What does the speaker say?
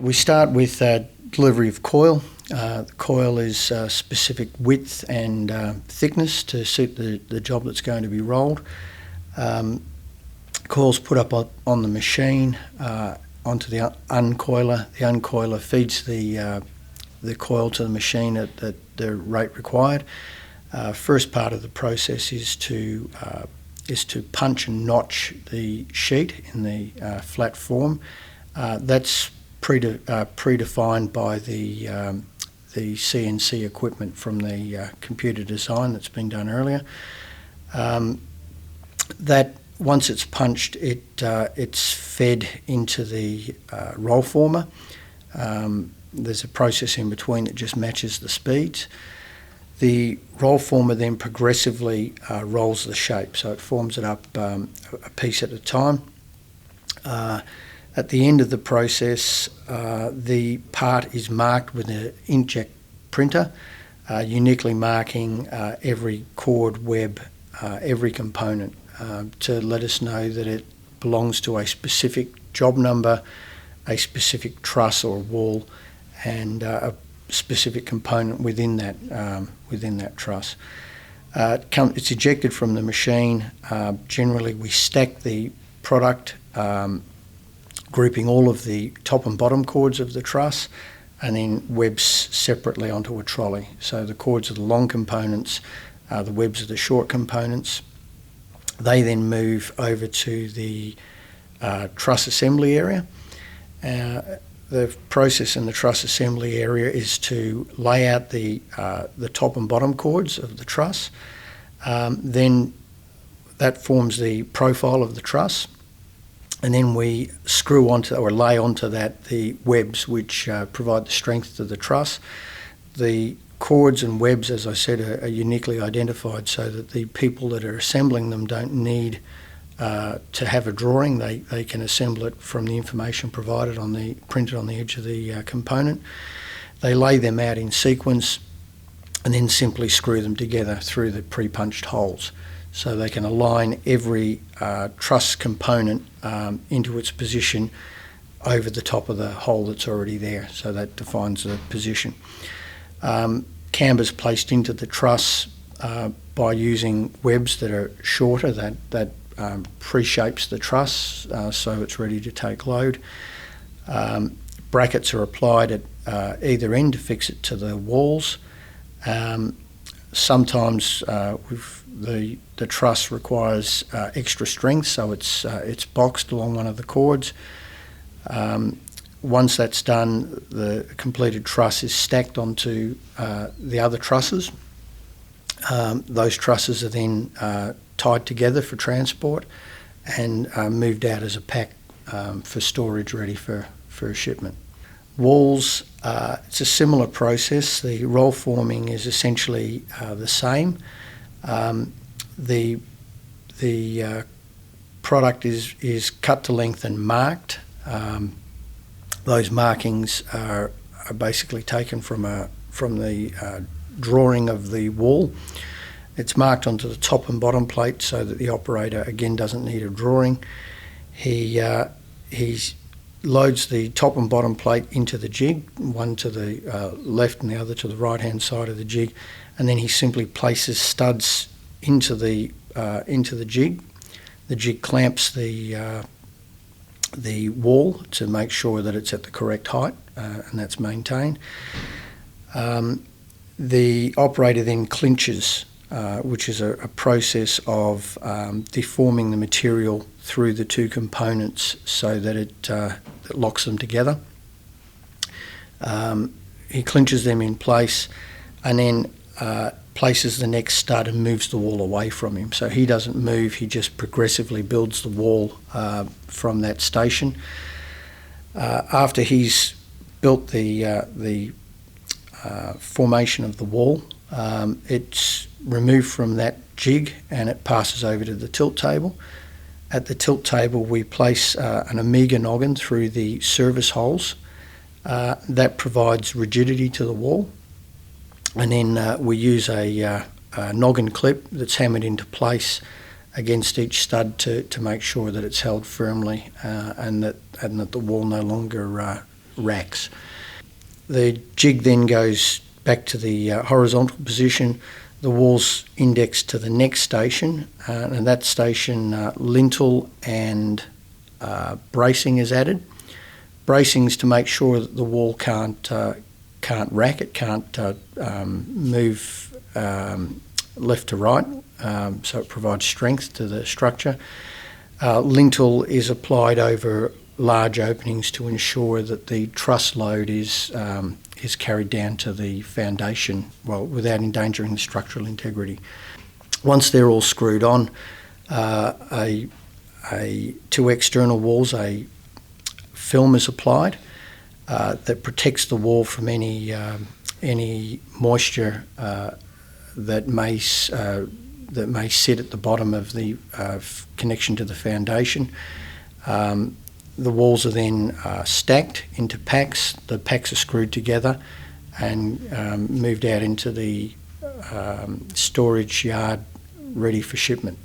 We start with delivery of coil. The coil is specific width and thickness to suit the job that's going to be rolled. Coil's put up on the machine onto the uncoiler. The uncoiler feeds the coil to the machine at the rate required. First part of the process is to punch and notch the sheet in the flat form. That's predefined by the CNC equipment from the computer design that's been done earlier. That once it's punched, it's fed into the roll former. There's a process in between that just matches the speeds. The roll former then progressively rolls the shape, so it forms it up a piece at a time. At the end of the process, the part is marked with an inkjet printer, uniquely marking every cord, web, every component to let us know that it belongs to a specific job number, a specific truss or wall, and a specific component within that truss. It's ejected from the machine. Generally, we stack the product, grouping all of the top and bottom cords of the truss, and then webs separately onto a trolley. So the cords are the long components, the webs are the short components. They then move over to the truss assembly area. The process in the truss assembly area is to lay out the top and bottom cords of the truss. Then that forms the profile of the truss, and then we screw onto or lay onto that the webs which provide the strength to the truss. The cords and webs, as I said, are uniquely identified so that the people that are assembling them don't need to have a drawing. They can assemble it from the information printed on the edge of the component. They lay them out in sequence and then simply screw them together through the pre-punched holes. So they can align every truss component into its position over the top of the hole that's already there. So that defines the position. Camber's placed into the truss by using webs that are shorter, that pre-shapes the truss so it's ready to take load. Brackets are applied at either end to fix it to the walls. Sometimes the truss requires extra strength, so it's boxed along one of the cords. Once that's done, the completed truss is stacked onto the other trusses. Those trusses are then tied together for transport and moved out as a pack for storage ready for a shipment. Walls, it's a similar process. The roll forming is essentially the same. The product is cut to length and marked. Those markings are basically taken from the drawing of the wall. It's marked onto the top and bottom plate so that the operator again doesn't need a drawing. He loads the top and bottom plate into the jig, one to the left and the other to the right hand side of the jig, and then he simply places studs into the jig. The jig clamps the wall to make sure that it's at the correct height, and that's maintained. The operator then clinches, which is a process of deforming the material through the two components so that it locks them together. He clinches them in place and then places the next stud and moves the wall away from him. So he doesn't move, he just progressively builds the wall from that station. After he's built the formation of the wall, it's removed from that jig and it passes over to the tilt table. At the tilt table we place an Amiga noggin through the service holes. That provides rigidity to the wall, and then we use a noggin clip that's hammered into place against each stud to make sure that it's held firmly and that the wall no longer racks. The jig then goes back to the horizontal position. The wall's indexed to the next station, and that station lintel and bracing is added. Bracing's to make sure that the wall can't rack, it can't move left to right, so it provides strength to the structure. Lintel is applied over large openings to ensure that the truss load is carried down to the foundation, without endangering the structural integrity. Once they're all screwed on, to external walls, a film is applied that protects the wall from any moisture that may sit at the bottom of the connection to the foundation. The walls are then stacked into packs. The packs are screwed together and moved out into the storage yard ready for shipment.